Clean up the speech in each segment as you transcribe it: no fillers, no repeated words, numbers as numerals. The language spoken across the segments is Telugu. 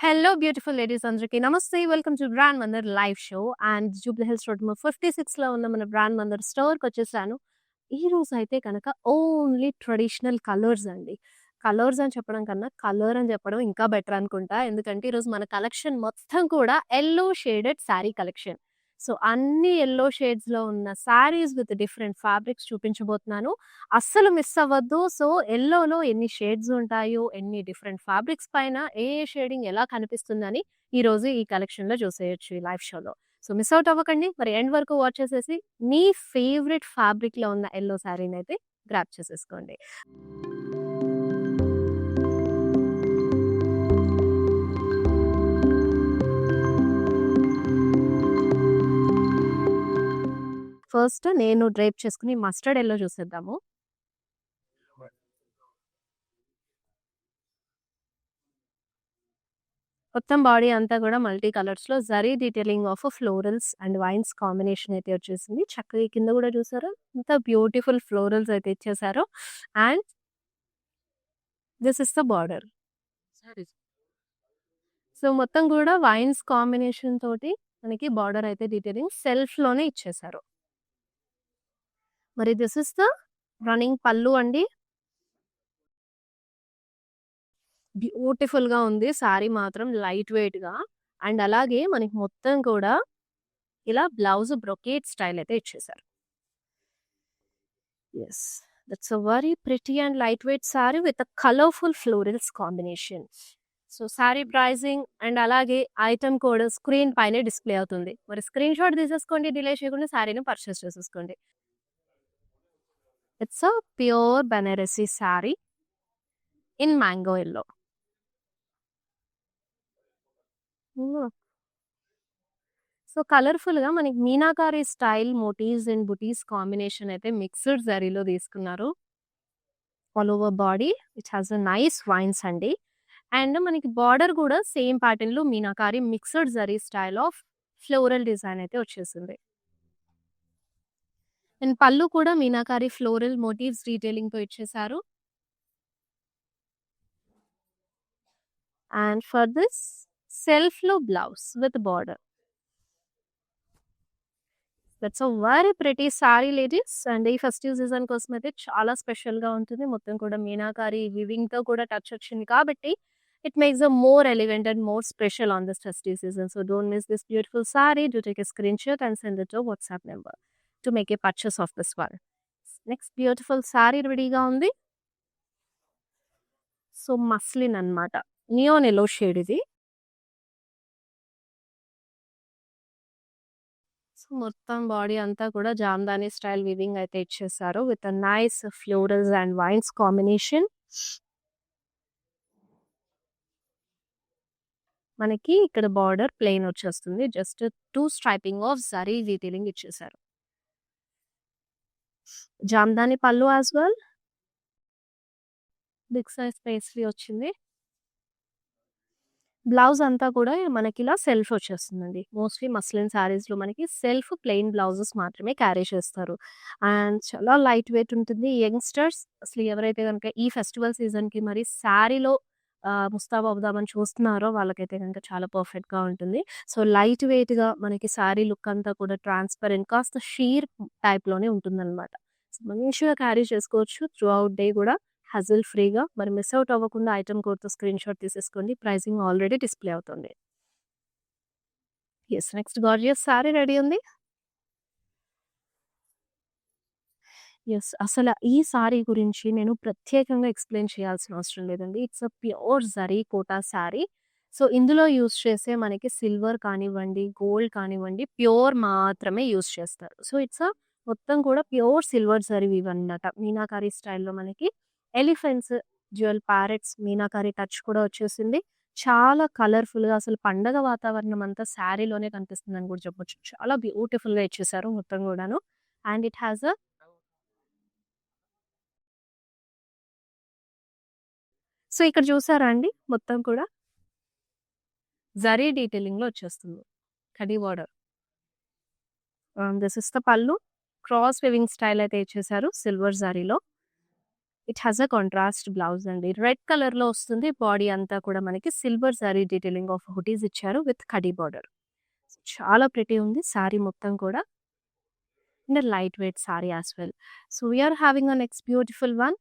హలో బ్యూటిఫుల్ లేడీస్ అందరికీ నమస్తే. Welcome to brand Mandir live show and Jubilee Hills road number 56లో ఉన్న మన బ్రాండ్ మందర్ స్టోర్‌కొచ్చేసాను. ఈ రోజైతే కనుక ఓన్లీ ట్రెడిషనల్ కలర్స్ అండి. కలర్స్ అని చెప్పడం కన్నా కలర్ అని చెప్పడం ఇంకా బెటర్ అనుకుంటా. ఎందుకంటే ఈరోజు మన కలెక్షన్ మొత్తం కూడా yellow shaded sari collection. So, అన్ని యెల్లో షేడ్స్‌లో ఉన్న శారీస్ విత్ డిఫరెంట్ ఫ్యాబ్రిక్స్ చూపించబోతున్నాను. అస్సలు మిస్ అవ్వద్దు. సో, యెల్లోలో ఎన్ని షేడ్స్ ఉంటాయో, ఎన్ని డిఫరెంట్ ఫ్యాబ్రిక్స్ పైన ఏ షేడింగ్ ఎలా కనిపిస్తుందని ఈరోజు ఈ కలెక్షన్‌లో చూసేయొచ్చు ఈ లైవ్ షోలో. సో, మిస్ ఔట్ అవ్వకండి. మరి ఎండ్ వరకు వాచ్ చేసేసి మీ ఫేవరెట్ ఫ్యాబ్రిక్‌లో ఉన్న యెల్లో శారీనైతే గ్రాబ్ చేసేసుకోండి. ఫస్ట్ నేను డ్రేప్ చేసుకుని మస్టర్డ్ యెల్లో చూసేద్దాము. మొత్తం బాడీ అంతా కూడా మల్టీ కలర్స్‌లో zari detailing of florals and wines combination అయితే వచ్చేసింది. చక్కగా కింద కూడా చూసారా? ఎంత బ్యూటిఫుల్ ఫ్లోరల్స్ అయితే ఇచ్చేసారో. And this is the border. So, మొత్తం కూడా వైన్స్ కాంబినేషన్ తోటి మనకి బార్డర్ అయితే డీటెయిలింగ్ సెల్ఫ్‌లోనే ఇచ్చేసారు. మరి దిస్ ఇస్ ద రన్నింగ్ పల్లు అండి. బ్యూటిఫుల్‌గా ఉంది. శారీ మాత్రం లైట్ వెయిట్‌గా అండ్ అలాగే మనకి మొత్తం కూడా ఇలా బ్లౌజ్ బ్రొకేట్ స్టైల్ అయితే ఇచ్చేసారు. Yes. That's a very pretty and light weight sari with a colourful florals combination. So, sari pricing and అలాగే ఐటెమ్ కోడ్ స్క్రీన్ పైనే డిస్‌ప్లే అవుతుంది. మరి స్క్రీన్ షాట్ తీసేసుకోండి. డిలే చేయకుండా శారీని పర్చేస్ చేసేసుకోండి. It's a pure Banarasi sari in mango yellow. హ్మ్. సో, కలర్‌ఫుల్‌గా మనకి meenakari style motifs and buttis combination అయితే మిక్స్డ్ జరీలో తీసుకున్నారు. All over body it has a nice wines అండి. అండ్ మనకి బార్డర్ కూడా సేమ్ ప్యాటర్న్‌లో meenakari mixed zari style of floral design అయితే వచ్చేసింది. అండ్ పళ్ళు కూడా మీనాకారి ఫ్లోరల్ మోటివ్స్ డీటెయిలింగ్‌తో ఇచ్చేసారు. అండ్ ఫర్ దిస్ సెల్ఫ్‌లో blouse with border. That's a very pretty sari ladies. And ఈ ఫెస్టివ్ సీజన్ కోసం అయితే చాలా స్పెషల్‌గా ఉంటుంది. మొత్తం కూడా మీనాకారి వీవింగ్‌తో కూడా టచ్ వచ్చింది కాబట్టి it makes a more elegant and more special on this festive season. So, don't miss this beautiful sorry. Do take a screen shot and send it to WhatsApp number to make a purchase of this one. Next beautiful sorry రెడీగా ఉంది. సో, మస్లిన్ అన్నమాట. నియాన్ యెల్లో షేడ్ ఇది. సో, మొత్తం బాడీ అంతా కూడా జామ్దాని స్టైల్ వీవింగ్ అయితే ఇచ్చేసారు with a nice florals and wines combination. మనకి ఇక్కడ బార్డర్ ప్లెయిన్ వచ్చేస్తుంది. Just 2 striping of zari detailing ఇచ్చేసారు. Jamdani pallu as well. Big size పేస్ట్రీ వచ్చింది. బ్లౌజ్ అంతా కూడా మనకిలా సెల్ఫ్ వచ్చేస్తుందండి. మోస్ట్‌లీ మస్లిన్ శారీస్‌లో మనకి సెల్ఫ్ ప్లెయిన్ బ్లౌజెస్ మాత్రమే క్యారీ చేస్తారు. అండ్ చాలా లైట్ వెయిట్ ఉంటుంది. యంగ్‌స్టర్స్ అసలు ఎవరైతే గనుక ఈ ఫెస్టివల్ సీజన్‌కి మరి శారీలో ముస్తాబు అవుదామని చూస్తున్నారో వాళ్ళకైతే గనుక చాలా పర్ఫెక్ట్‌గా ఉంటుంది. సో, లైట్ వెయిట్‌గా మనకి శారీ లుక్ అంతా కూడా ట్రాన్స్‌పరెంట్ కాస్త షీర్ టైప్‌లోనే ఉంటుందనమాట. సో, మంచిగా క్యారీ చేసుకోవచ్చు త్రూ ఔట్ డే కూడా. హజిల్ ఫ్రీగా. మరి మిస్ ఔట్ అవ్వకుండా ఐటెమ్ కోడ్‌తో స్క్రీన్‌షాట్ తీసేసుకోండి. ప్రైజింగ్ ఆల్రెడీ డిస్‌ప్లే అవుతుంది. Yes. Next gorgeous sorry ready ఉంది. యెస్. అసల ఈ సారీ గురించి నేను ప్రత్యేకంగా ఎక్స్‌ప్లెయిన్ చేయాల్సిన అవసరం లేదండి. It's a pure zari quota sari. So, ఇందులో యూజ్ చేసే మనకి సిల్వర్ కానివ్వండి, గోల్డ్ కానివ్వండి, ప్యూర్ మాత్రమే యూజ్ చేస్తారు. సో, ఇట్స్ మొత్తం కూడా ప్యూర్ సిల్వర్ జరీ వీవ్ అన్నమాట. మీనాకారి స్టైల్‌లో మనకి elephants, dual parrots, meenakari touch కూడా వచ్చేసింది. చాలా కలర్‌ఫుల్‌గా అసలు పండగ వాతావరణం అంతా శారీలోనే కనిపిస్తుందని కూడా చెప్పొచ్చు. చాలా బ్యూటిఫుల్‌గా ఇచ్చేసారు మొత్తం గూడాను. And it has a so, ఇక్కడ చూసారా అండి మొత్తం కూడా జరీ డీటెయిలింగ్‌లో వచ్చేస్తుంది. కడీ border. This is the pallu. Cross weaving style అయితే ఇచ్చేసారు సిల్వర్ జరీలో. It has a contrast blouse అండి. రెడ్ కలర్‌లో వస్తుంది. బాడీ అంతా కూడా మనకి సిల్వర్ సారీ డీటెయిలింగ్ ఆఫ్ హుడీస్ ఇచ్చారు విత్ కడీ బార్డర్. చాలా ప్రిటీ ఉంది సారీ మొత్తం కూడా. And light weight sari as well. So we are having a next beautiful one.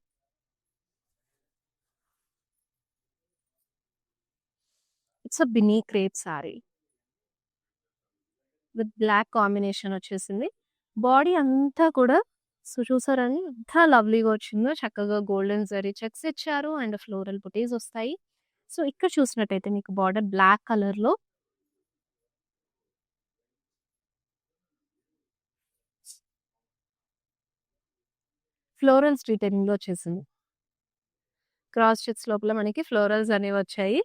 It's a బినీ crepe sari with black combination వచ్చేసింది. బాడీ అంతా కూడా చూసారండి ఎంత లవ్లీగా వచ్చిందో. చక్కగా గోల్డెన్ జరీ చెక్స్ ఇచ్చారు అండ్ ఫ్లోరల్ బుటీస్ వస్తాయి. సో ఇక్కడ చూసినట్టయితే మీకు బార్డర్ బ్లాక్ కలర్‌లో ఫ్లోరల్స్ డీటెయిలింగ్‌లో వచ్చేసింది. క్రాస్ చెక్స్ లోపల మనకి ఫ్లోరల్స్ అనేవి వచ్చాయి.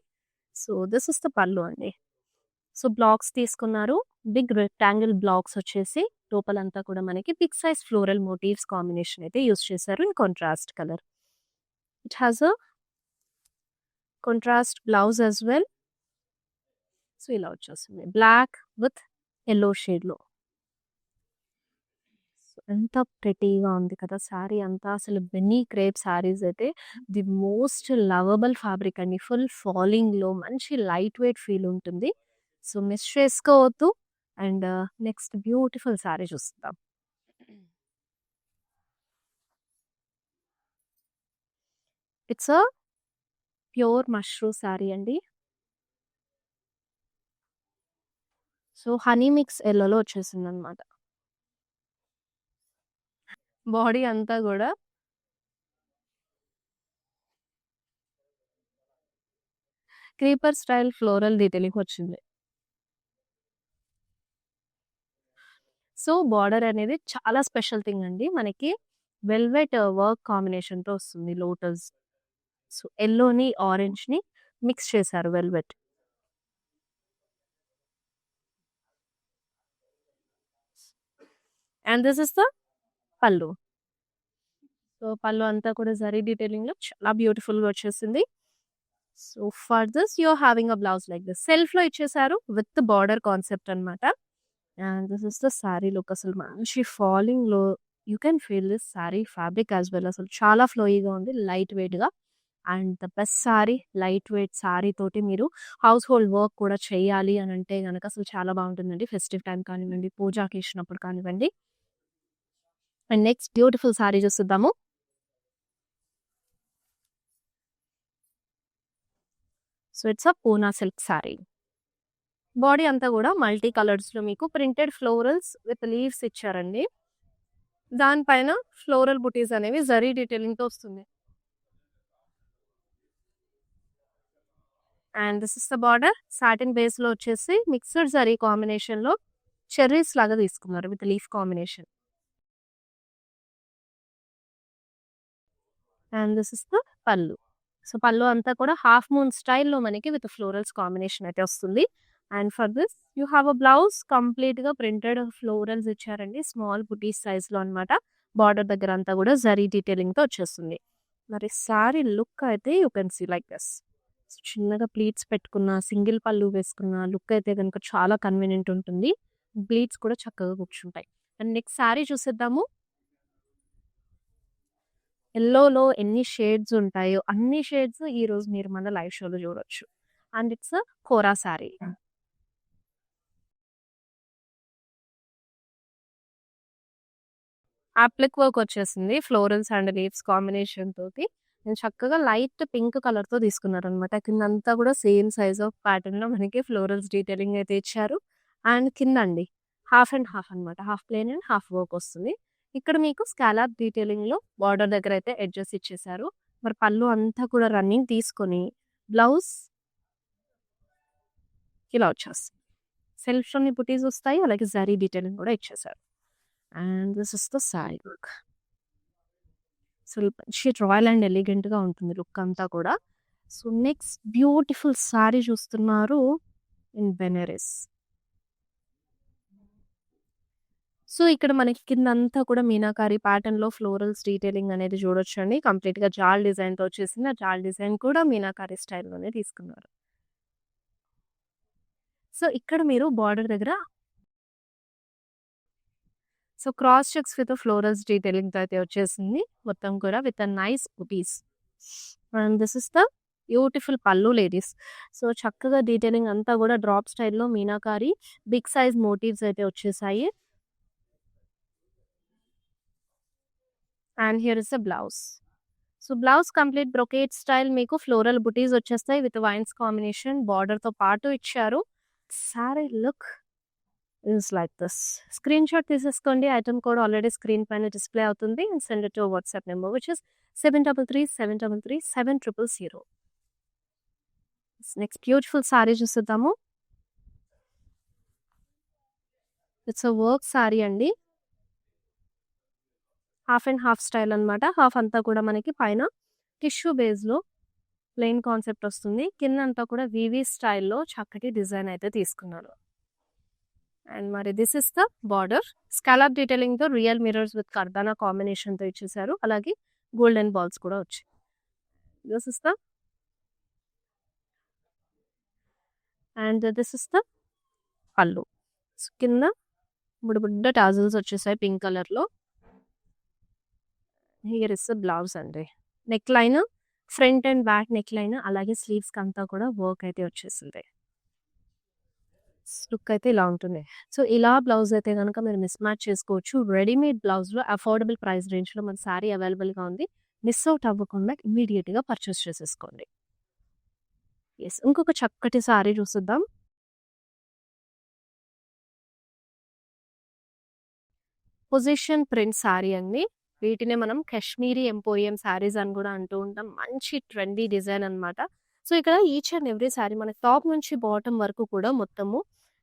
So this is the pallu అండి. సో బ్లాక్స్ తీసుకున్నారు. బిగ్ రెక్టాంగిల్ బ్లాక్స్ వచ్చేసి లోపలంతా కూడా మనకి big size floral motifs combination అయితే యూజ్ చేశారు in contrast colour. It has a contrast blouse as well. So ఇలా వచ్చేస్తుంది. బ్లాక్ విత్ యెల్లో షేడ్‌లో. ఎంత ప్రెటీగా ఉంది కదా! సారీ అంతా అసలు బెన్నీ క్రేప్ సారీస్ అయితే ది మోస్ట్ లవబుల్ ఫ్యాబ్రిక్ అండి. ఫుల్ ఫాలింగ్‌లో మంచి లైట్ వెయిట్ ఫీల్ ఉంటుంది. సో మిస్ చేసుకోవద్దు. అండ్ నెక్స్ట్ బ్యూటిఫుల్ సారీ చూస్తాం. It's a pure mashru sari అండి. సో హనీ మిక్స్ యెల్లోలో వచ్చేసిందనమాట. బాడీ అంతా గూడా క్రీపర్ స్టైల్ ఫ్లోరల్ డీటెయిలింగ్ వచ్చింది. సో బార్డర్ అనేది చాలా స్పెషల్ థింగ్ అండి. మనకి వెల్వెట్ వర్క్ కాంబినేషన్‌తో వస్తుంది లోటస్. సో యెల్లోని, ఆరెంజ్‌ని మిక్స్ చేశారు velvet. And this is the pallu. So pallu అంతా కూడా జరీ డీటెయిలింగ్‌లో చాలా బ్యూటిఫుల్‌గా వచ్చేసింది. So for this you are having a blouse like this. సెల్ఫ్‌లో ఇచ్చేసారు విత్ బార్డర్ కాన్సెప్ట్ అన్నమాట. And this is the sari look. అసలు మంచి ఫాలింగ్‌లో you can feel this sari fabric as well. అసలు చాలా ఫ్లోయీగా ఉంది. లైట్ వెయిట్‌గా. And the best sari light weight sorry తోటి మీరు హౌస్ హోల్డ్ వర్క్ కూడా చేయాలి అని అంటే గనక అసలు చాలా బాగుంటుందండి. ఫెస్టివ్ టైం కానివ్వండి, పూజ అకేషన్ అప్పుడు కానివ్వండి. అండ్ నెక్స్ట్ బ్యూటిఫుల్ సారీ చూసేద్దాము. So it's a Poona silk sorry. Body అంతా కూడా మల్టీ కలర్స్‌లో మీకు ప్రింటెడ్ ఫ్లోరల్స్ విత్ లీవ్స్ ఇచ్చారండి. దానిపైన ఫ్లోరల్ బుటీస్ అనేవి జరీ డీటెయిలింగ్‌తో వస్తుంది. And this is the border. Satin బేస్‌లో వచ్చేసి మిక్స్డ్ జరీ కాంబినేషన్‌లో చెర్రీస్ లాగా తీసుకున్నారు with leaf combination. And this is the pallu. So pallu అంతా కూడా హాఫ్ మూన్ స్టైల్‌లో మనకి విత్ ఫ్లోరల్స్ కాంబినేషన్ అయితే వస్తుంది. And for this you have a blouse కంప్లీట్‌గా ప్రింటెడ్ ఫ్లోరల్స్ ఇచ్చారండి. స్మాల్ బుటీస్ సైజ్‌లో అన్నమాట. బార్డర్ దగ్గర అంతా కూడా జరీ డీటెయిలింగ్‌తో వచ్చేస్తుంది. మరి సారీ లుక్ అయితే you can see like this. చిన్నగా ప్లీట్స్ పెట్టుకున్న, సింగిల్ పల్లు వేసుకున్న లుక్ అయితే గనుక చాలా కన్వీనియంట్ ఉంటుంది. ప్లీట్స్ కూడా చక్కగా కూర్చుంటాయి. అండ్ నెక్స్ట్ సారీ చూసేద్దాము. యెల్లోలో ఎన్ని షేడ్స్ ఉంటాయో, అన్ని షేడ్స్ ఈరోజు మీరు మన లైవ్ షోలో చూడొచ్చు. And it's a kora sari. Applique work వచ్చేసింది. ఫ్లోరల్స్ అండ్ లీవ్స్ కాంబినేషన్ తోటి. నేను చక్కగా లైట్ పింక్ కలర్‌తో తీసుకున్నారనమాట. కిందంతా కూడా సేమ్ సైజ్ ఆఫ్ ప్యాటర్న్‌లో మనకి ఫ్లోరల్స్ డీటెయిలింగ్ అయితే ఇచ్చారు. అండ్ కిందండి హాఫ్ అండ్ హాఫ్ అనమాట. Half plain and half work వస్తుంది. ఇక్కడ మీకు స్కాలప్ డీటెయిలింగ్‌లో బార్డర్ దగ్గర అయితే ఎడ్జెస్ ఇచ్చేసారు. మరి పళ్ళు అంతా కూడా రన్నింగ్ తీసుకొని బ్లౌజ్ ఇలా వచ్చేస్తుంది. సెల్ఫ్‌లోని బుటీస్ వస్తాయి. అలాగే జరీ డీటెయిలింగ్ కూడా ఇచ్చేసారు. And this is the sari look. అసలు మంచి రాయల్ అండ్ ఎలిగెంట్‌గా ఉంటుంది లుక్ అంతా కూడా. సో నెక్స్ట్ బ్యూటిఫుల్ సారీ చూస్తున్నారు ఇన్ బెనారస్. సో ఇక్కడ మనకి కిందంతా కూడా మీనాకారి ప్యాటర్న్‌లో ఫ్లోరల్స్ డీటెయిలింగ్ అనేది చూడొచ్చండి. కంప్లీట్‌గా జాల్ డిజైన్‌తో వచ్చేసింది. ఆ జాల్ డిజైన్ కూడా మీనాకారి స్టైల్‌లోనే తీసుకున్నారు. సో ఇక్కడ మీరు బార్డర్ దగ్గర so, cross checks with florals డీటెయిలింగ్‌తో అయితే వచ్చేసింది. మొత్తం కూడా విత్ ఎ నైస్ బుటీస్. And this is the beautiful pallu ladies. So, చక్కగా డీటెయిలింగ్ అంతా కూడా డ్రాప్ స్టైల్‌లో మీనాకారి బిగ్ సైజ్ మోటివ్స్ అయితే వచ్చేసాయి. And here is the blouse. So, blouse complete brocade style మీకు ఫ్లోరల్ బుటీస్ వచ్చేస్తాయి విత్ వైన్స్ కాంబినేషన్ బార్డర్‌తో పాటు ఇచ్చారు. Sorry look is like this. Screen shot తీసేసుకోండి. ఐటెమ్ కోడ్ ఆల్రెడీ స్క్రీన్ పైన డిస్‌ప్లే అవుతుంది. And send it to WhatsApp number which is 7337337000. Next beautiful sorry చూసేద్దాము. ఇట్స్ ఎ వర్క్ సారీ అండి. హాఫ్ అండ్ హాఫ్ స్టైల్ అనమాట. హాఫ్ అంతా కూడా మనకి పైన టిష్యూ బేస్‌లో ప్లెయిన్ కాన్సెప్ట్ వస్తుంది. కిందంతా కూడా వీవీ స్టైల్‌లో చక్కటి డిజైన్ అయితే తీసుకున్నారు. అండ్ మరి this is the border. Scallop డీటెయిలింగ్‌తో రియల్ మిర్రర్స్ విత్ కర్దానా కాంబినేషన్‌తో ఇచ్చేసారు. అలాగే గోల్డెన్ బాల్స్ కూడా వచ్చాయి. This is the and this is the pallu. కింద బుడ్డ టాజిల్స్ వచ్చేసాయి పింక్ కలర్‌లో. హియర్ ఇస్ ద బ్లౌజ్ అండి. Neck line front and back neck line అలాగే స్లీవ్స్‌కి అంతా కూడా వర్క్ అయితే వచ్చేసింది. లుక్ అయితే ఇలా ఉంటుంది. సో, ఇలా బ్లౌజ్ అయితే గనక మీరు మిస్ మ్యాచ్ చేసుకోవచ్చు. రెడీమేడ్ బ్లౌజ్‌లో అఫోర్డబుల్ ప్రైస్ రేంజ్‌లో మన సారీ అవైలబుల్‌గా ఉంది. మిస్ ఔట్ అవ్వకుండా ఇమ్మీడియేట్‌గా పర్చేస్ చేసేసుకోండి. యెస్. ఇంకొక చక్కటి సారీ చూసేద్దాం. పొజిషన్ ప్రింట్ సారీ అండి. వీటినే మనం కాశ్మీరీ ఎంపోరియం సారీస్ అని కూడా అంటూ ఉంటాం. మంచి ట్రెండీ డిజైన్ అనమాట. సో, ఇక్కడ ఈచ్ అండ్ ఎవ్రీ సారీ మనకి టాప్ నుంచి బాటమ్ వరకు కూడా మొత్తము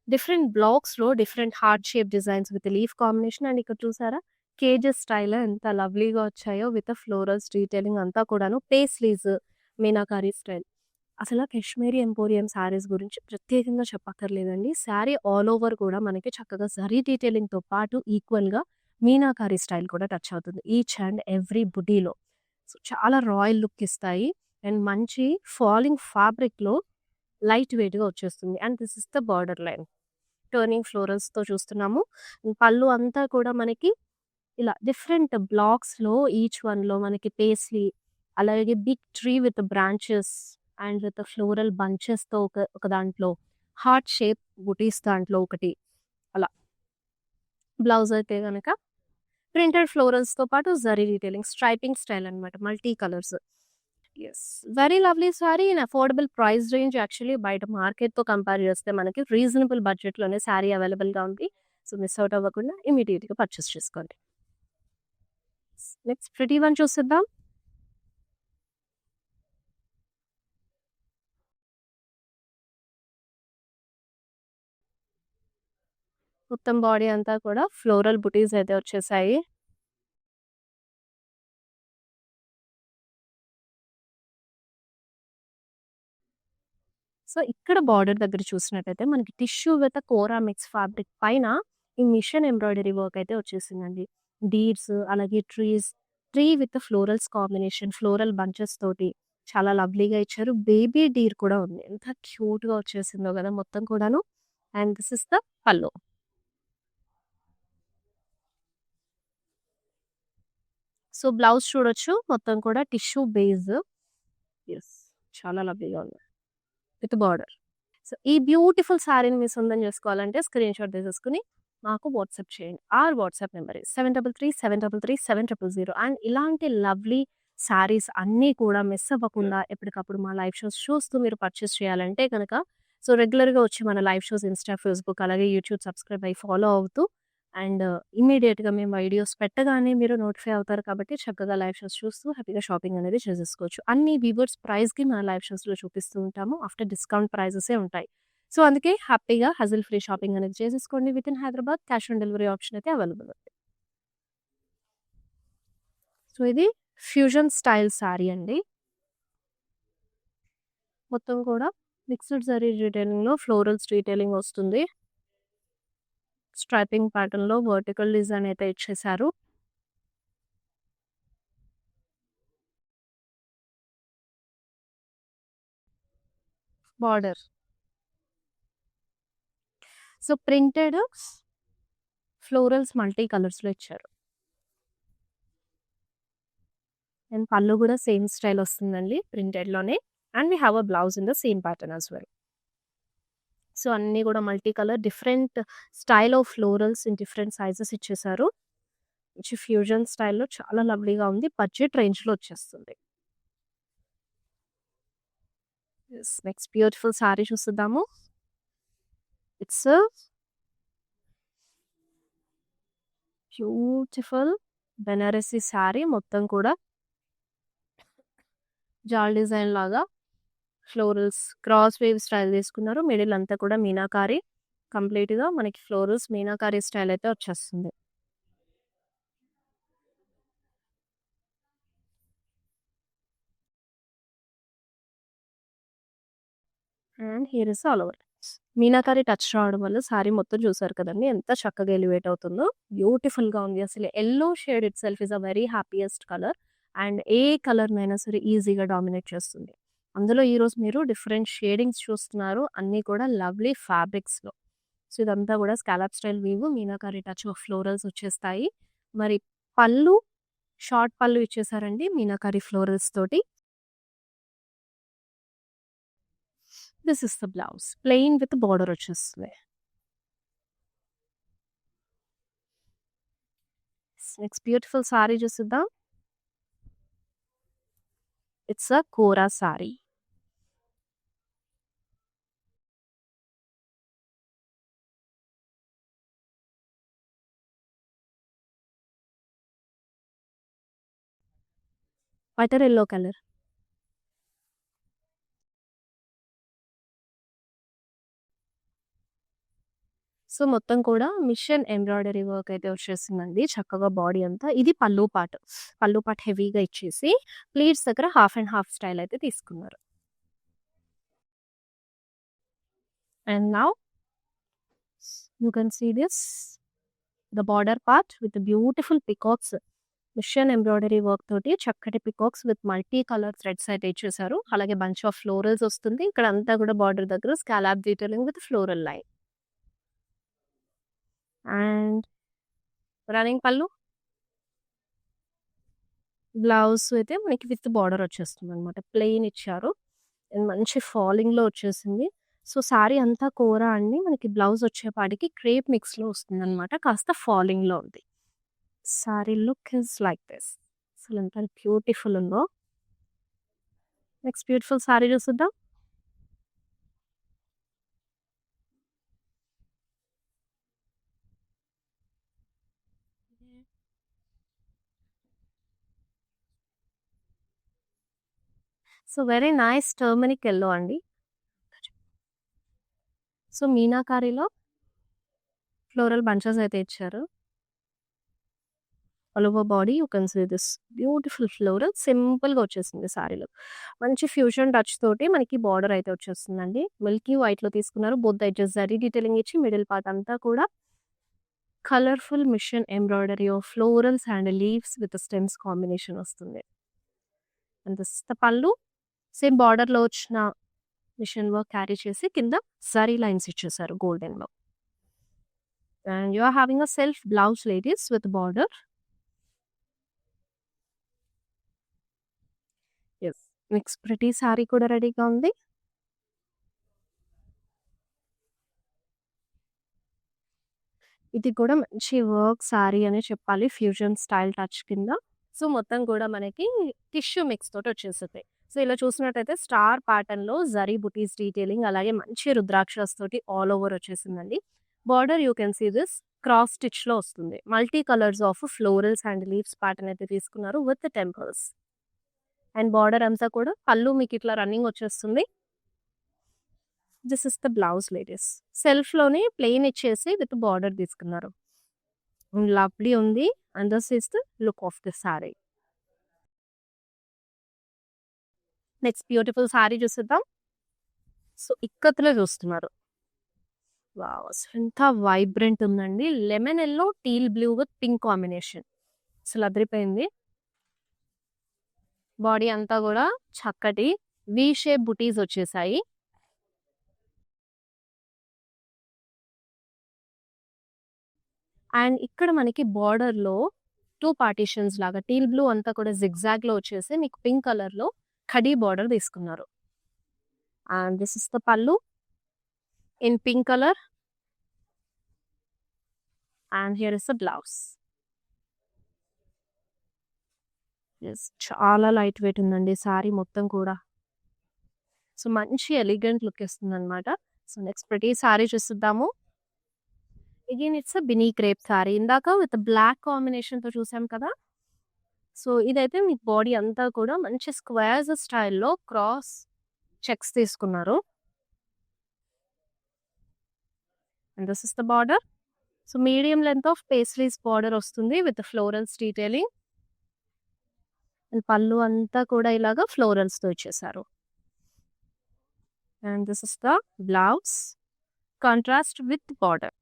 డిఫరెంట్ బ్లాక్స్‌లో different heart shape designs with leaf combination and ఇక్కడ చూసారా కేజెస్ స్టైల్‌లో ఎంత లవ్లీగా వచ్చాయో విత్ ఫ్లోరల్స్ డీటెయిలింగ్ అంతా కూడాను పేస్లీస్ మీనాకారి స్టైల్. అసల కాశ్మీరీ ఎంపోరియం సారీస్ గురించి ప్రత్యేకంగా చెప్పక్కర్లేదండి. సారీ ఆల్ ఓవర్ కూడా మనకి చక్కగా జరీ డీటెయిలింగ్‌తో పాటు ఈక్వల్‌గా మీనాకారి స్టైల్ కూడా టచ్ అవుతుంది. ఈచ్ అండ్ ఎవ్రీ బుటీలో. సో, చాలా రాయల్ లుక్ ఇస్తాయి. అండ్ మంచి ఫాలింగ్ ఫ్యాబ్రిక్‌లో లైట్ వెయిట్‌గా వచ్చేస్తుంది. And this is the border line. Turning ఫ్లోరల్స్‌తో చూస్తున్నాము. పళ్ళు అంతా కూడా మనకి ఇలా డిఫరెంట్ బ్లాక్స్‌లో ఈచ్ వన్‌లో మనకి పేస్లీ అలాగే big tree with branches and with floral బంచెస్‌తో ఒక దాంట్లో హార్ట్ షేప్ బుటీస్ దాంట్లో ఒకటి అలా. బ్లౌజ్ అయితే గనక ప్రింటెడ్ ఫ్లోరల్స్‌తో పాటు జరీ డీటెయిలింగ్ స్ట్రైపింగ్ స్టైల్ అనమాట. Multi colours. Yes. Very lovely sorry in affordable price range actually బయట మార్కెట్‌తో కంపేర్ చేస్తే మనకి రీజనబుల్ బడ్జెట్‌లోనే సారీ అవైలబుల్‌గా ఉంది. సో, మిస్ ఔట్ అవ్వకుండా ఇమ్మీడియేట్‌గా పర్చేస్ చేసుకోండి. నెక్స్ట్ ప్రిటీ వన్ చూసేద్దాం. మొత్తం బాడీ అంతా కూడా ఫ్లోరల్ బుటీస్ అయితే వచ్చేసాయి. సో, ఇక్కడ బార్డర్ దగ్గర చూసినట్టయితే మనకి tissue with kora mix fabric పైన ఈ మిషన్ ఎంబ్రాయిడరీ వర్క్ అయితే వచ్చేసిందండి. డీర్స్ అలాగే tree with florals combination floral bunches తోటి చాలా లవ్లీగా ఇచ్చారు. బేబీ డీర్ కూడా ఉంది. ఎంత క్యూట్‌గా వచ్చేసిందో గదా! మొత్తం కూడాను. And this is the pallu. So, blouse చూడొచ్చు. మొత్తం కూడా టిష్యూ బేస్. యెస్. చాలా లవ్లీగా ఉంది. With border. సో, ఈ బ్యూటిఫుల్ సారీని మీ సొంతం చేసుకోవాలంటే స్క్రీన్‌షాట్ తీసేసుకొని మాకు వాట్సాప్ చేయండి. Are WhatsApp number is 7337337000 and ఇలాంటి లవ్లీ సారీస్ అన్నీ కూడా మిస్ అవ్వకుండా ఎప్పటికప్పుడు మా లైవ్ షోస్ చూస్తూ మీరు పర్చేస్ చేయాలంటే గనక సో, రెగ్యులర్‌గా వచ్చి మన లైవ్ షోస్ ఇన్‌స్టా, ఫేస్‌బుక్ అలాగే యూట్యూబ్ సబ్స్క్రైబ్ అయ్యి ఫాలో అవుతూ అండ్ ఇమ్మీడియేట్‌గా మేము వీడియోస్ పెట్టగానే మీరు నోటిఫై అవుతారు కాబట్టి చక్కగా లైవ్ షోస్ చూస్తూ హ్యాపీగా షాపింగ్ అనేది చేసేసుకోవచ్చు. అన్ని వీవర్స్ ప్రైస్‌కి మన లైవ్ షోస్‌లో చూపిస్తూ ఉంటాము. ఆఫ్టర్ డిస్కౌంట్ ప్రైజెసే ఉంటాయి. సో, అందుకే హ్యాపీగా హజిల్ ఫ్రీ షాపింగ్ అనేది చేసేసుకోండి. With in Hyderabad cash on delivery option అయితే అవైలబుల్ ఉంది. సో, ఇది ఫ్యూజన్ స్టైల్ సారీ అండి. మొత్తం కూడా మిక్స్డ్ జరీ డీటెయిలింగ్‌లో ఫ్లోరల్స్ డీటెయిలింగ్ వస్తుంది. స్ట్రైపింగ్ ప్యాటర్న్‌లో వర్టికల్ డిజైన్ అయితే ఇచ్చేసారు. Border. So, printed florals multi కలర్స్‌లో ఇచ్చారు. అండ్ పళ్ళు కూడా సేమ్ స్టైల్ వస్తుందండి ప్రింటెడ్‌లోనే. And we have a blouse in the same pattern as well. So, అన్నీ కూడా multi colour different style of florals in different sizes ఇచ్చేసారు. మంచి ఫ్యూజన్ స్టైల్‌లో చాలా లవ్లీగా ఉంది. బడ్జెట్ రేంజ్‌లో వచ్చేస్తుంది. యెస్. నెక్స్ట్ బ్యూటిఫుల్ సారీ చూసేద్దాము. It's a beautiful Banarasi sorry. మొత్తం కూడా జాల్ డిజైన్ లాగా ఫ్లోరల్స్ క్రాస్ వేవ్ స్టైల్ తీసుకున్నారు. మిడిల్ అంతా కూడా మీనాకారి. కంప్లీట్‌గా మనకి ఫ్లోరల్స్ మీనాకారి స్టైల్ అయితే వచ్చేస్తుంది. And here is all over. Meenakari touch రావడం వల్ల సారీ మొత్తం చూసారు కదండీ! ఎంత చక్కగా ఎలివేట్ అవుతుందో. బ్యూటిఫుల్‌గా ఉంది. అసలు yellow shade itself is a very happiest colour. And ఏ కలర్‌నైనా సరే ఈజీగా డామినేట్ చేస్తుంది. అందులో ఈరోజు మీరు డిఫరెంట్ షేడింగ్స్ చూస్తున్నారు. అన్నీ కూడా లవ్లీ ఫ్యాబ్రిక్స్‌లో. సో, ఇదంతా కూడా scallop style weave meenakari touch of florals వచ్చేస్తాయి. మరి పళ్ళు, షార్ట్ పళ్ళు ఇచ్చేసారండి మీనాకారి ఫ్లోరల్స్ తోటి. This is the blouse. Plain with border వచ్చేస్తుంది. నెక్స్ట్ బ్యూటిఫుల్ సారీ చూసేద్దాం. It's a kora sari. Butter yellow colour. So, మొత్తం కూడా మిషన్ ఎంబ్రాయిడరీ వర్క్ అయితే వచ్చేసిందండి. చక్కగా బాడీ అంతా. ఇది పల్లు పార్ట్. పల్లు పార్ట్ హెవీగా ఇచ్చేసి ప్లీట్స్ దగ్గర హాఫ్ అండ్ హాఫ్ స్టైల్ అయితే తీసుకున్నారు. And now you can see this the border part with beautiful peacocks. Machine embroidery work తోటి చక్కటి peacocks with multi colour threads అయితే ఇచ్చేసారు. అలాగే బంచ్ ఆఫ్ ఫ్లోరల్స్ వస్తుంది. ఇక్కడ అంతా కూడా బార్డర్ దగ్గర scallop detailing with floral line. And running పళ్ళు. బ్లౌజ్ అయితే మనకి విత్ బార్డర్ వచ్చేస్తుందనమాట. ప్లెయిన్ ఇచ్చారు. అండ్ మంచి ఫాలింగ్‌లో వచ్చేసింది. సో, సారీ అంతా కూర అండి మనకి బ్లౌజ్ వచ్చేపాటికి క్రేప్ మిక్స్‌లో వస్తుందనమాట. కాస్త ఫాలింగ్‌లో ఉంది. Sari look is like this. అసలు ఎంత బ్యూటిఫుల్ ఉందో. నెక్స్ట్ బ్యూటిఫుల్ సారీ చూసేద్దాం. So, very nice turmeric yellow అండి. సో, మీనాకారిలో ఫ్లోరల్ బంచెస్ అయితే ఇచ్చారు. All over body you can see this beautiful floral సింపుల్‌గా వచ్చేసింది సారీలో. మంచి ఫ్యూజన్ టచ్ తోటి మనకి బార్డర్ అయితే వచ్చేస్తుందండి. మిల్కీ వైట్‌లో తీసుకున్నారు. Both the edges zari detailing ఇచ్చి మిడిల్ పార్ట్ అంతా కూడా colourful machine embroidery of florals and leaves with stems combination వస్తుంది. And this the pallu. Same బార్డర్‌లో వచ్చిన మిషన్ వర్క్ క్యారీ చేసి కింద జరీ లైన్స్ ఇచ్చేసారు గోల్డెన్‌లో. And you are having a self blouse ladies with border. Yes. Next pretty sari కూడా రెడీగా ఉంది. ఇది కూడా మంచి వర్క్ సారీ అనే చెప్పాలి. ఫ్యూజన్ స్టైల్ టచ్ కింద. సో, మొత్తం కూడా మనకి టిష్యూ మిక్స్ తోటి వచ్చేస్తది. సో, ఇలా చూసినట్టయితే స్టార్ ప్యాటర్న్‌లో జరీ బుటీస్ డీటెయిలింగ్ అలాగే మంచి రుద్రాక్షస్ తోటి ఆల్ ఓవర్ వచ్చేసిందండి. Border you can see this cross స్టిచ్‌లో వస్తుంది. Multi colours of florals and leaves pattern అయితే తీసుకున్నారు విత్ టెంపుల్స్. అండ్ బార్డర్ అంతా కూడా పళ్ళు మీకు ఇట్లా రన్నింగ్ వచ్చేస్తుంది. This is the blouse ladies. సెల్ఫ్‌లోనే ప్లెయిన్ ఇచ్చేసి విత్ బార్డర్ తీసుకున్నారు. లవ్లీ ఉంది. And this is the look of the sari. Next beautiful sari చూసేద్దాం. సో, ఇక్కత్‌లో చూస్తున్నారు. వావ్! అసలు ఎంత వైబ్రెంట్ ఉందండి. Lemon yellow, teal blue with pink combination. అసలు అదిరిపోయింది. బాడీ అంతా కూడా చక్కటి వి షేప్ బుటీస్ వచ్చేసాయి. అండ్ ఇక్కడ మనకి బార్డర్‌లో 2 పార్టిషన్స్ లాగా టీల్ బ్లూ అంతా కూడా జిగ్‌జాగ్‌లో వచ్చేసి మీకు పింక్ కలర్‌లో ఖడీ బార్డర్ తీసుకున్నారు. And this is the pallu in pink colour and here is the blouse. Yes. చాలా లైట్ వెయిట్ ఉందండి సారీ మొత్తం కూడా. సో, మంచి ఎలిగెంట్ లుక్ ఇస్తుందనమాట. సో, నెక్స్ట్ ప్రెటీ సారీ చూసేద్దాము. Again it's a బినీ crepe sari. ఇందాక విత్ బ్లాక్ కాంబినేషన్‌తో చూసాం కదా! సో, ఇదైతే మీకు బాడీ అంతా కూడా మంచి స్క్వేర్స్ స్టైల్‌లో క్రాస్ చెక్స్ తీసుకున్నారు. And this is the border. So, medium length of pastries border వస్తుంది with florals detailing. And pallu అంతా కూడా ఇలాగా ఫ్లోరల్స్‌తో ఇచ్చేసారు. And this is the blouse. Contrast with border.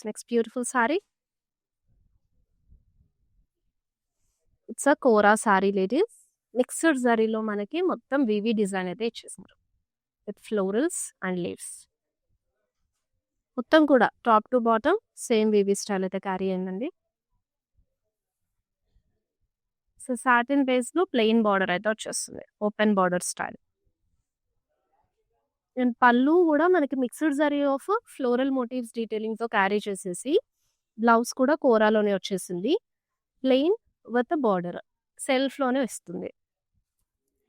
Next beautiful sari. It's a kora sari ladies. Mixed జరీలో మనకి మొత్తం వీవీ డిజైన్ అయితే ఇచ్చేసారు. With florals and leaves. మొత్తం కూడా టాప్ టు బాటమ్ సేమ్ వీవీ స్టైల్ అయితే క్యారీ అయిందండి. సో, సాటిన్ బేస్‌లో ప్లెయిన్ బార్డర్ అయితే వచ్చేస్తుంది. Open border style. అండ్ పళ్ళు కూడా మనకి mixed zari of floral motifs డీటెయిలింగ్‌తో క్యారీ చేసేసి బ్లౌజ్ కూడా కోరాలోనే వచ్చేసింది. Plain with border. సెల్ఫ్‌లోనే వస్తుంది.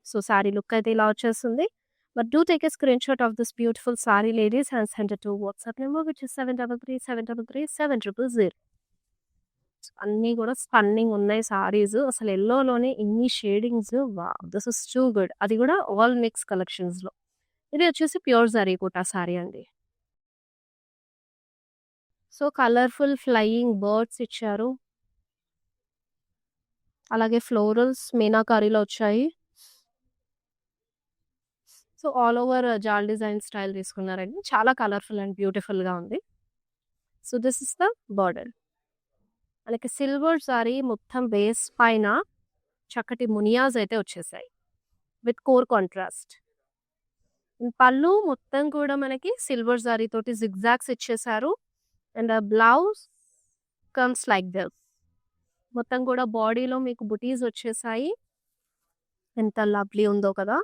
సో, సారీ లుక్ అయితే ఇలా వచ్చేస్తుంది. But do take a screenshot of this beautiful sari ladies and send it to WhatsApp number which is 7337337000. అన్నీ కూడా స్టన్నింగ్ ఉన్నాయి సారీస్. అసలు యెల్లోలోనే ఇన్ని shadings wow! This is too good. అది కూడా ఆల్ మిక్స్ కలెక్షన్స్‌లో. ఇది వచ్చేసి ప్యూర్ జరీ కోటా సారీ అండి. సో, కలర్‌ఫుల్ ఫ్లయింగ్ బర్డ్స్ ఇచ్చారు. అలాగే ఫ్లోరల్స్ మీనాకారిలో వచ్చాయి. So, all over jaal design style తీసుకున్నారండి. చాలా కలర్‌ఫుల్ అండ్ బ్యూటిఫుల్‌గా ఉంది. So, this is the border. అలాగే సిల్వర్ సారీ మొత్తం బేస్ పైన చక్కటి మునియాస్ అయితే వచ్చేసాయి. With core contrast. పళ్ళు మొత్తం కూడా మనకి సిల్వర్ జరీ తోటి జిగ్‌జాగ్స్ ఇచ్చేసారు. And blouse comes like this. మొత్తం కూడా బాడీలో మీకు బుటీస్ వచ్చేసాయి. ఎంత లవ్లీ ఉందో కదా!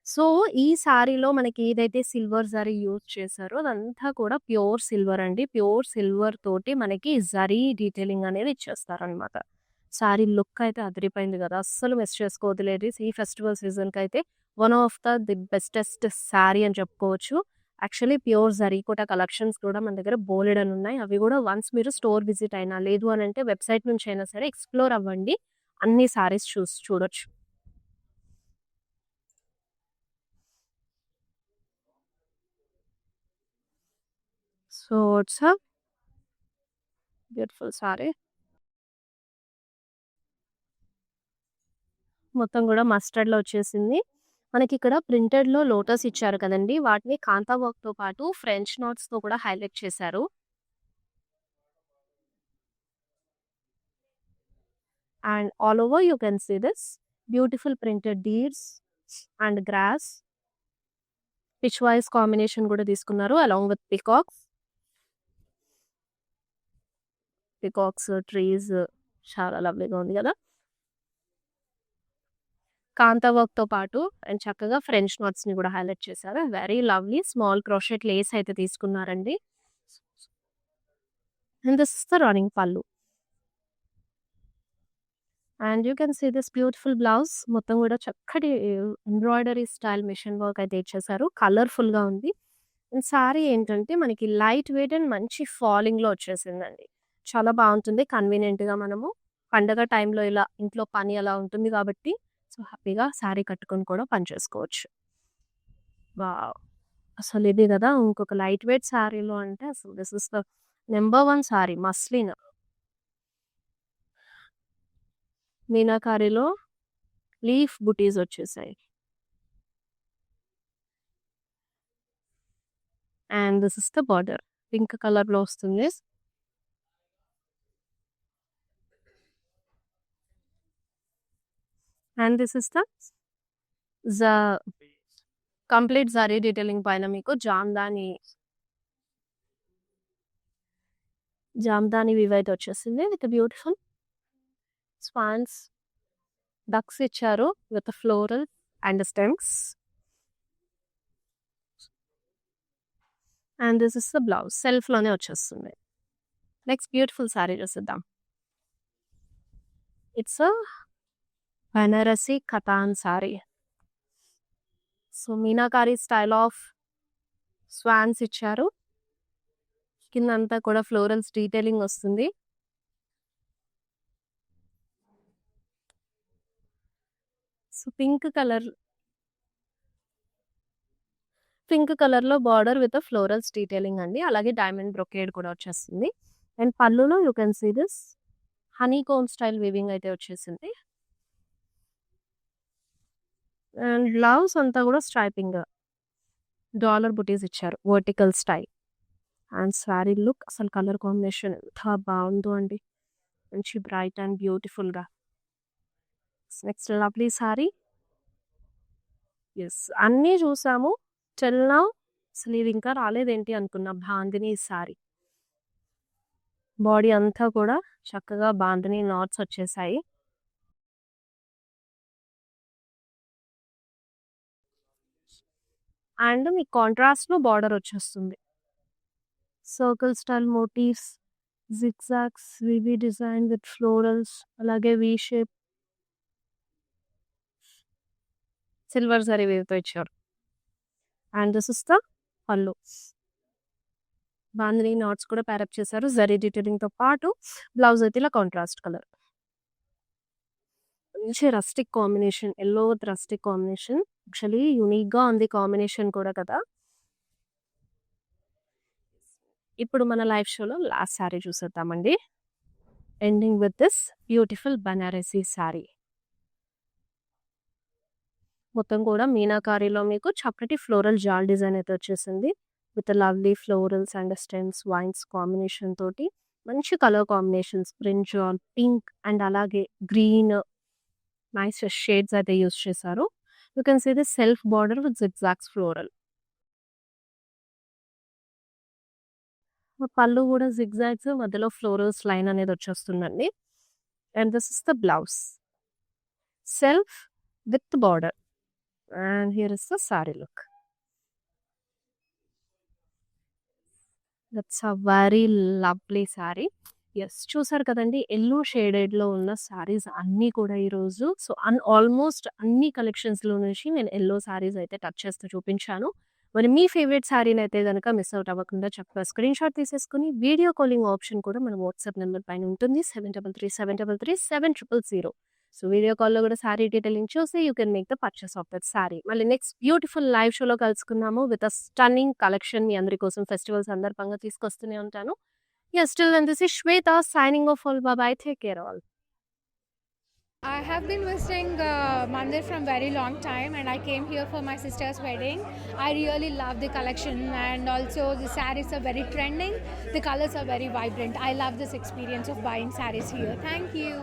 సో, ఈ సారీలో మనకి ఏదైతే సిల్వర్ జరీ యూజ్ చేశారో అదంతా కూడా ప్యూర్ సిల్వర్ అండి. ప్యూర్ సిల్వర్ తోటి మనకి జరీ డీటెయిలింగ్ అనేది ఇచ్చేస్తారనమాట. సారీ లుక్ అయితే అదిరిపోయింది కదా! అస్సలు మిస్ చేసుకోవద్దు లేడీస్. ఈ ఫెస్టివల్ సీజన్‌కైతే one of the bestest sari అని చెప్పుకోవచ్చు. యాక్చువల్లీ ప్యూర్ జరీకోట కలెక్షన్స్ కూడా మన దగ్గర బోలెడన్ని ఉన్నాయి. అవి కూడా వన్స్ మీరు స్టోర్ విజిట్ అయినా, లేదు అనంటే వెబ్‌సైట్ నుంచి అయినా సరే ఎక్స్‌ప్లోర్ అవ్వండి. అన్ని సారీస్ చూడొచ్చు. So, it's a beautiful sorry. మొత్తం కూడా మస్టర్డ్‌లో వచ్చేసింది. మనకిక్కడ ప్రింటెడ్‌లో లోటస్ ఇచ్చారు కదండీ! వాటిని కాంతా వర్క్‌తో పాటు ఫ్రెంచ్ నాట్స్‌తో కూడా హైలైట్ చేశారు. And all over you can see this beautiful printed deeds and grass. Pitch wise combination కూడా తీసుకున్నారు అలాంగ్ విత్ పికాక్స్, ట్రీస్ చాలా లవ్లీగా ఉంది కదా! కాంతా వర్క్‌తో పాటు అండ్ చక్కగా ఫ్రెంచ్ నాట్స్‌ని కూడా హైలైట్ చేశారు. Very lovely small crochet lace అయితే తీసుకున్నారండి. And this is the running pallu. And you can see this beautiful blouse మొత్తం కూడా చక్కటి ఎంబ్రాయిడరీ స్టైల్ మిషన్ వర్క్ అయితే ఇచ్చేసారు. కలర్‌ఫుల్‌గా ఉంది. అండ్ సారీ ఏంటంటే మనకి లైట్ వెయిట్ అండ్ మంచి ఫాలింగ్‌లో వచ్చేసిందండి. చాలా బావుంటుంది. కన్వీనియంట్‌గా మనము పండగ టైంలో ఇలా ఇంట్లో పని అలా ఉంటుంది కాబట్టి సో, హ్యాపీగా సారీ కట్టుకొని కూడా పని చేసుకోవచ్చు. వావ్! అసలు ఇది కదా! ఇంకొక లైట్ వెయిట్ సారీలో అంటే అసలు this is the number 1 sari muslin. మీనాకారిలో లీఫ్ బుటీస్ వచ్చేసాయి. And this is the border. Pink కలర్‌లో వస్తుంది. అండ్ దిస్ ఇస్ ద జ కంప్లీట్ జరీ డీటెయిలింగ్ పైన మీకు జామ్దాని జామదాని వీవ్ అయితే వచ్చేసింది విత్ బ్యూటిఫుల్ స్వాన్స్ డక్స్ ఇచ్చారు with floral and stems. And this is the blouse సెల్ఫ్లోనే వచ్చేస్తుంది. నెక్స్ట్ బ్యూటిఫుల్ శారీ చూసిద్దాం. It's a Banarasi katan sari. So meenakari style of swans ఇచ్చారు. కిందంతా కూడా ఫ్లోరల్స్ డీటెయిలింగ్ వస్తుంది. సో పింక్ కలర్లో బార్డర్ విత్ ఫ్లోరల్స్ డీటెయిలింగ్ అండి. అలాగే డైమండ్ బ్రొకేడ్ కూడా వచ్చేస్తుంది. అండ్ పళ్ళులో you can see this honeycomb style weaving అయితే వచ్చేసింది. అండ్ బ్లౌజ్ అంతా కూడా స్ట్రైపింగ్ డాలర్ బుటీస్ ఇచ్చారు vertical style. And sari look అసలు కలర్ కాంబినేషన్ ఎంత బాగుందో అండి, మంచి బ్రైట్ అండ్ బ్యూటిఫుల్గా. Next lovely sari. ఎస్ అన్నీ చూసాము టిల్ నౌ. అసలు ఇది ఇంకా రాలేదేంటి అనుకున్నా. బాందిని శారీ బాడీ అంతా కూడా చక్కగా బాందిని నాట్స్ వచ్చేసాయి. అండ్ మీ కాంట్రాస్ట్లో బార్డర్ వచ్చేస్తుంది. సర్కిల్ స్టైల్ మోటివ్స్, జిగ్జాగ్స్, వివి డిజైన్ విత్ ఫ్లోరల్స్, అలాగే వి షేప్ సిల్వర్ జరీ వీవ్తో ఇచ్చారు. అండ్ దిస్ ఇస్ ద పళ్ళు. బాందిని నాట్స్ కూడా ప్యారప్ చేశారు జరీ డీటెయిలింగ్తో పాటు. బ్లౌజ్ అయితే ఇలా కాంట్రాస్ట్ కలర్, మంచి rustic combination, yellow with rustic combination. Actually యూనిక్గా ఉంది కాంబినేషన్ కూడా కదా. ఇప్పుడు మన లైవ్ షోలో లాస్ట్ శారీ చూసేద్దామండి. Ending with this beautiful Banarasi sari. మొత్తం కూడా మీనాకారీలో మీకు చక్కటి ఫ్లోరల్ జాల్ డిజైన్ అయితే వచ్చేసింది with lovely florals and stems vines combination తోటి. మంచి colour combinations, brinjal, pink and అలాగే గ్రీన్ నైస్ షేడ్స్ అయితే యూస్ చేశారు. You can see the self border with zigzags floral. Pallu కూడా జిగ్జాగ్స్ మధ్యలో ఫ్లోరల్స్ లైన్ అనేది వచ్చేస్తుందండి. And this is the blouse self with border. And here is the sari look. That's a very lovely sari. Yes చూసారు కదండి, ఎల్లో షేడెడ్లో ఉన్న సారీస్ అన్నీ కూడా ఈరోజు. సో ఆల్మోస్ట్ అన్ని కలెక్షన్స్లో నుంచి నేను ఎల్లో సారీస్ అయితే టచ్ చేస్తూ చూపించాను. మరి మీ ఫేవరెట్ శారీని అయితే కనుక మిస్ అవుట్ అవ్వకుండా చక్కగా స్క్రీన్ షాట్ తీసేసుకుని వీడియో కాలింగ్ ఆప్షన్ కూడా మన వాట్సాప్ నెంబర్ పైన ఉంటుంది 7337337000. సో వీడియో కాల్లో కూడా శారీ డీటెయిలింగ్ చూసి you can make the purchase of that sari. మళ్ళీ నెక్స్ట్ బ్యూటిఫుల్ లైవ్ షోలో కలుసుకున్నాము విత్ అ స్టన్నింగ్ కలెక్షన్. మీ అందరి కోసం ఫెస్టివల్ సందర్భంగా తీసుకొస్తూనే ఉంటాను. Yes, till then, this is Shweta signing off. All bye bye. Take care, all. I have been visiting Mandir from very long time, and I came here for my sister's wedding. I really love the collection, and also the sarees are very trending. The colors are very vibrant. I love this experience of buying sarees here. Thank you.